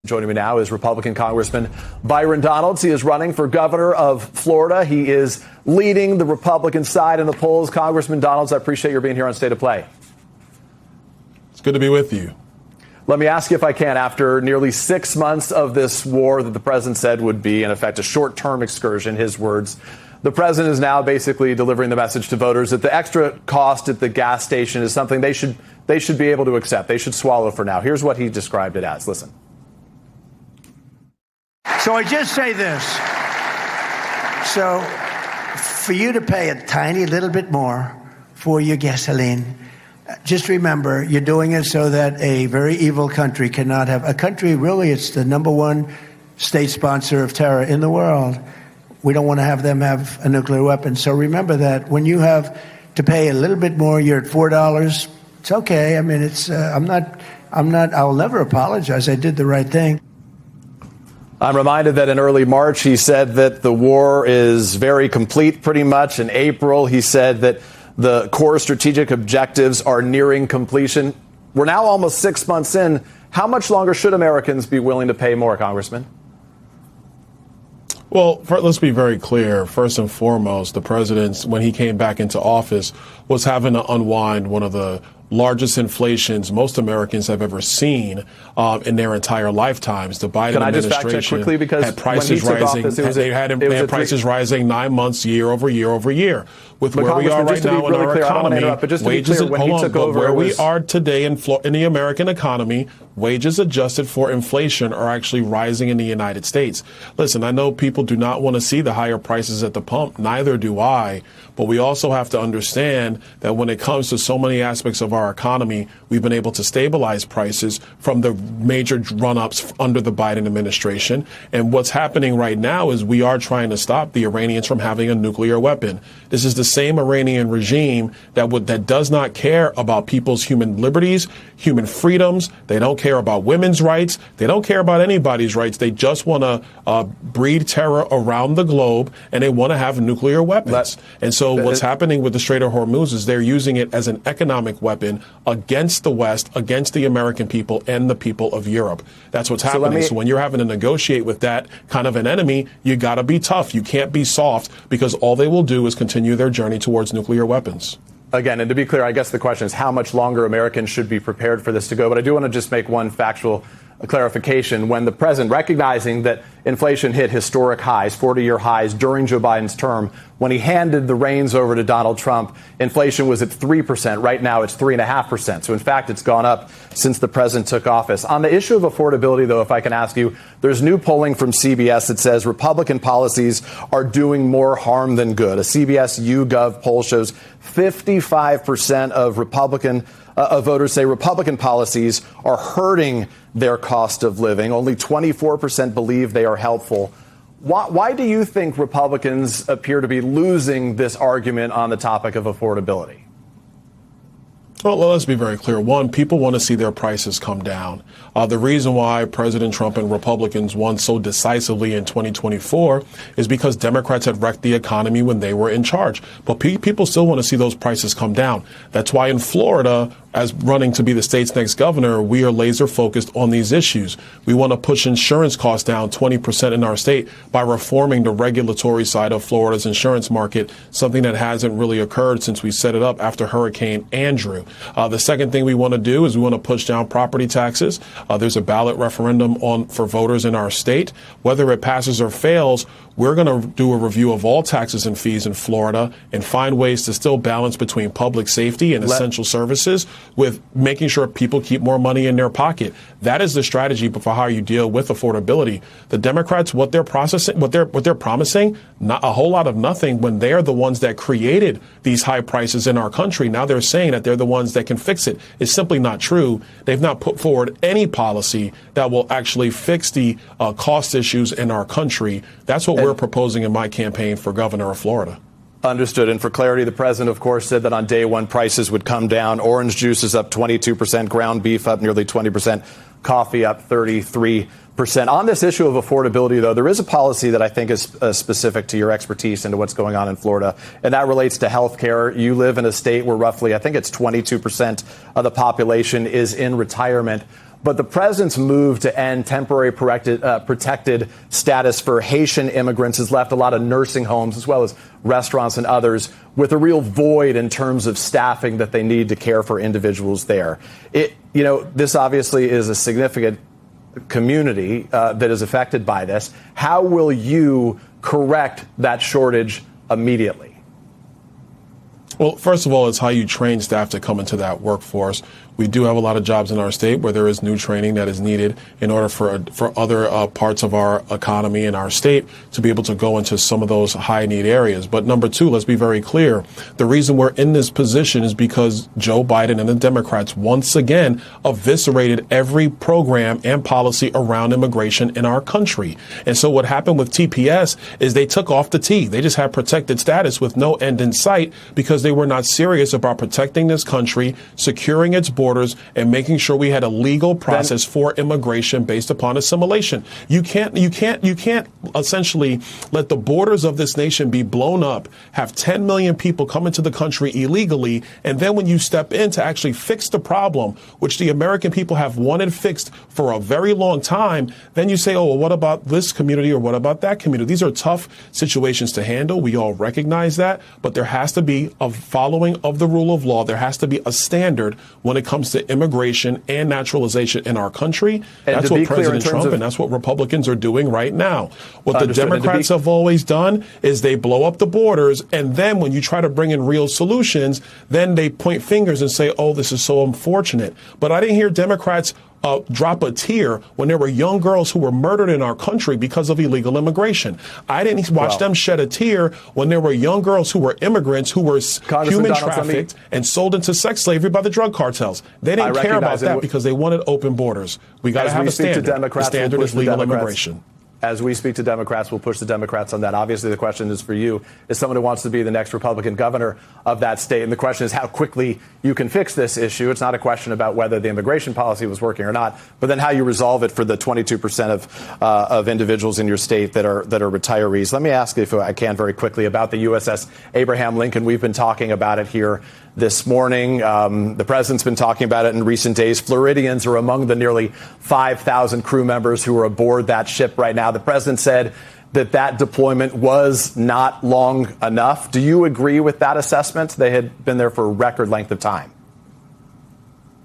Joining me now is Republican Congressman Byron Donalds. He is running for governor of Florida. He is leading the Republican side in the polls. Congressman Donalds, I appreciate your being here on State of Play. It's good to be with you. Let me ask you, if I can, after nearly 6 months of this war that the president said would be, in effect, a short-term excursion, his words, the president is now basically delivering the message to voters that the extra cost at the gas station is something they should be able to accept. They should swallow for now. Here's what he described it as. Listen. So I just say this. So for you to pay a tiny little bit more for your gasoline, just remember you're doing it so that a very evil country cannot have a country. Really, it's the number one state sponsor of terror in the world. We don't want to have them have a nuclear weapon. So remember that when you have to pay a little bit more, you're at $4. It's okay. I mean, it's I'll never apologize. I did the right thing. I'm reminded that in early March, he said that the war is very complete, pretty much. In April, he said that the core strategic objectives are nearing completion. We're now almost 6 months in. How much longer should Americans be willing to pay more, Congressman? Well, let's be very clear. First and foremost, the president, when he came back into office, was having to unwind one of the largest inflations most Americans have ever seen in their entire lifetimes. The Biden administration had prices rising. They had prices rising 9 months, year over year over year. With where we are right now in our economy, wages. Where we are today in the American economy, wages adjusted for inflation are actually rising in the United States. Listen, I know people do not want to see the higher prices at the pump. Neither do I. But we also have to understand that when it comes to so many aspects of our economy, we've been able to stabilize prices from the major run-ups under the Biden administration. And what's happening right now is we are trying to stop the Iranians from having a nuclear weapon. This is the same Iranian regime that does not care about people's human liberties, human freedoms. They don't care about women's rights. They don't care about anybody's rights. They just want to breed terror around the globe, and they want to have nuclear weapons. And so what's happening with the Strait of Hormuz is they're using it as an economic weapon against the West, against the American people and the people of Europe. That's what's happening. So when you're having to negotiate with that kind of an enemy, you got to be tough. You can't be soft, because all they will do is continue their journey towards nuclear weapons. Again, and to be clear, I guess the question is how much longer Americans should be prepared for this to go. But I do want to just make one factual clarification. When the president, recognizing that inflation hit historic highs, 40-year highs during Joe Biden's term, when he handed the reins over to Donald Trump, inflation was at 3%. Right now, it's 3.5%. So, in fact, it's gone up since the president took office. On the issue of affordability, though, if I can ask you, there's new polling from CBS that says Republican policies are doing more harm than good. A CBS YouGov poll shows 55% of voters say Republican policies are hurting their cost of living. Only 24% believe they are helpful. Why do you think Republicans appear to be losing this argument on the topic of affordability? Well, let's be very clear. One, people want to see their prices come down. The reason why President Trump and Republicans won so decisively in 2024 is because Democrats had wrecked the economy when they were in charge. But people still want to see those prices come down. That's why in Florida, as running to be the state's next governor, we are laser focused on these issues. We want to push insurance costs down 20% in our state by reforming the regulatory side of Florida's insurance market, something that hasn't really occurred since we set it up after Hurricane Andrew. The second thing we want to do is we want to push down property taxes. There's a ballot referendum for voters in our state. Whether it passes or fails, we're going to do a review of all taxes and fees in Florida and find ways to still balance between public safety and essential services with making sure people keep more money in their pocket. That is the strategy for how you deal with affordability. The Democrats, what they're promising, not a whole lot of nothing when they're the ones that created these high prices in our country. Now they're saying that they're the ones that can fix it. It's simply not true. They've not put forward any policy that will actually fix the cost issues in our country. That's what we're proposing in my campaign for governor of Florida. Understood. And for clarity, the president, of course, said that on day one prices would come down. Orange juice is up 22%, ground beef up nearly 20%, coffee up 33%. On this issue of affordability, though, there is a policy that I think is specific to your expertise and to what's going on in Florida, and that relates to health care. You live in a state where roughly, I think it's 22% of the population is in retirement. But the president's move to end temporary protected status for Haitian immigrants has left a lot of nursing homes, as well as restaurants and others, with a real void in terms of staffing that they need to care for individuals there. This obviously is a significant community that is affected by this. How will you correct that shortage immediately? Well, first of all, it's how you train staff to come into that workforce. We do have a lot of jobs in our state where there is new training that is needed in order for other parts of our economy in our state to be able to go into some of those high need areas. But number two, let's be very clear. The reason we're in this position is because Joe Biden and the Democrats once again eviscerated every program and policy around immigration in our country. And so what happened with TPS is they took off the T. They just had protected status with no end in sight because they were not serious about protecting this country, securing its borders, and making sure we had a legal process for immigration based upon assimilation. You can't essentially let the borders of this nation be blown up, have 10 million people come into the country illegally, and then when you step in to actually fix the problem, which the American people have wanted fixed for a very long time, then you say, oh, well, what about this community or what about that community? These are tough situations to handle. We all recognize that, but there has to be a following of the rule of law. There has to be a standard when it comes to immigration and naturalization in our country. That's what President Trump and that's what Republicans are doing right now. What the Democrats have always done is they blow up the borders, and then when you try to bring in real solutions, then they point fingers and say, oh, this is so unfortunate. But I didn't hear Democrats drop a tear when there were young girls who were murdered in our country because of illegal immigration. I didn't watch them shed a tear when there were young girls who were immigrants who were human trafficked and sold into sex slavery by the drug cartels. They didn't care about that because they wanted open borders. We got to have a standard. The standard is legal immigration. As we speak to Democrats, we'll push the Democrats on that. Obviously, the question is for you, as someone who wants to be the next Republican governor of that state. And the question is how quickly you can fix this issue. It's not a question about whether the immigration policy was working or not, but then how you resolve it for the 22% of individuals in your state that are retirees. Let me ask you, if I can, very quickly about the USS Abraham Lincoln. We've been talking about it here this morning. The president's been talking about it in recent days. Floridians are among the nearly 5,000 crew members who are aboard that ship right now. The president said that deployment was not long enough. Do you agree with that assessment? They had been there for a record length of time.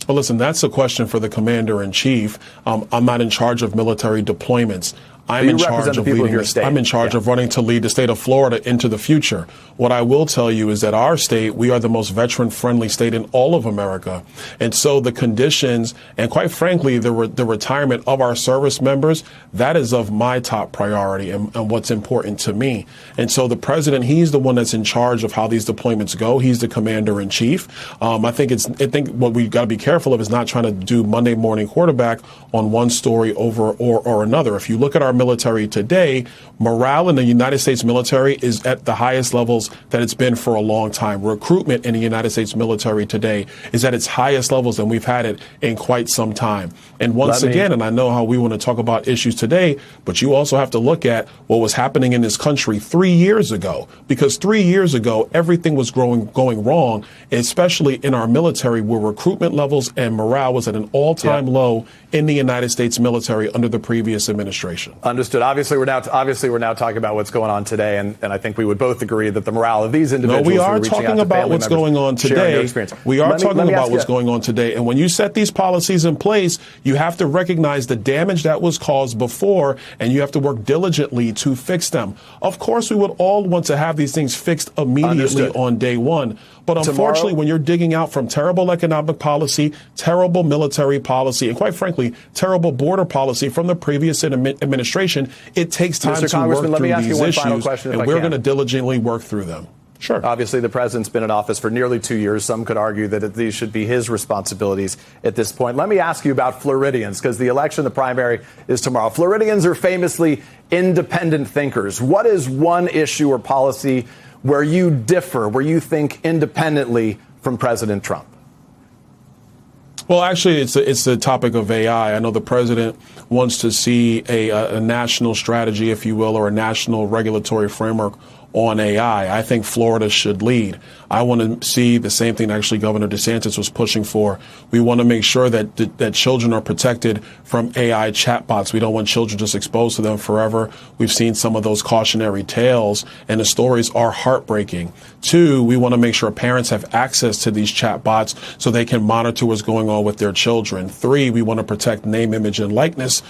Well, listen, that's a question for the commander in chief. I'm not in charge of military deployments. I'm in charge of leading I'm in charge of running to lead the state of Florida into the future. What I will tell you is that our state, we are the most veteran-friendly state in all of America. And so the conditions and, quite frankly, the retirement of our service members, that is of my top priority and what's important to me. And so the president, he's the one that's in charge of how these deployments go. He's the commander in chief. I think what we got to be careful of is not trying to do Monday morning quarterback on one story over or another. If you look at our military today, morale in the United States military is at the highest levels that it's been for a long time. Recruitment in the United States military today is at its highest levels than we've had it in quite some time. And once again, and I know how we want to talk about issues today, but you also have to look at what was happening in this country 3 years ago, because 3 years ago, everything was going wrong, especially in our military, where recruitment levels and morale was at an all-time low in the United States military under the previous administration. Understood. Obviously, we're now talking about what's going on today, and I think we would both agree that the morale of these individuals. No, we are talking about what's going on today. We are talking about what's going on today, and when you set these policies in place, you have to recognize the damage that was caused before, and you have to work diligently to fix them. Of course, we would all want to have these things fixed immediately on day one. But unfortunately, when you're digging out from terrible economic policy, terrible military policy, and quite frankly, terrible border policy from the previous administration, it takes time to work through these issues, and we're going to diligently work through them. Sure. Obviously, the president's been in office for nearly 2 years. Some could argue that these should be his responsibilities at this point. Let me ask you about Floridians, because the election, the primary, is tomorrow. Floridians are famously independent thinkers. What is one issue or policy where you differ, where you think independently from President Trump? Well, actually, it's the topic of AI. I know the president wants to see a national strategy, if you will, or a national regulatory framework on AI. I think Florida should lead. I want to see the same thing actually Governor DeSantis was pushing for. We want to make sure that children are protected from AI chatbots. We don't want children just exposed to them forever. We've seen some of those cautionary tales, and the stories are heartbreaking. 2, we want to make sure parents have access to these chatbots so they can monitor what's going on with their children. 3, we want to protect name, image, and likeness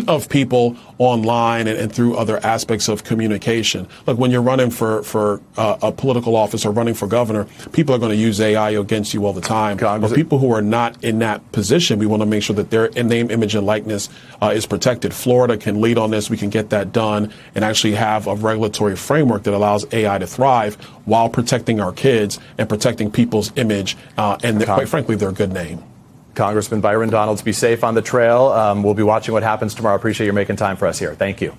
of people online and through other aspects of communication. Look, when you're running for a political office or running for governor, people are going to use AI against you all the time. But people who are not in that position, we want to make sure that their name, image, and likeness is protected. Florida can lead on this. We can get that done and actually have a regulatory framework that allows AI to thrive while protecting our kids and protecting people's image and, quite frankly, their good name. Congressman Byron Donalds, be safe on the trail. We'll be watching what happens tomorrow. Appreciate you making time for us here. Thank you.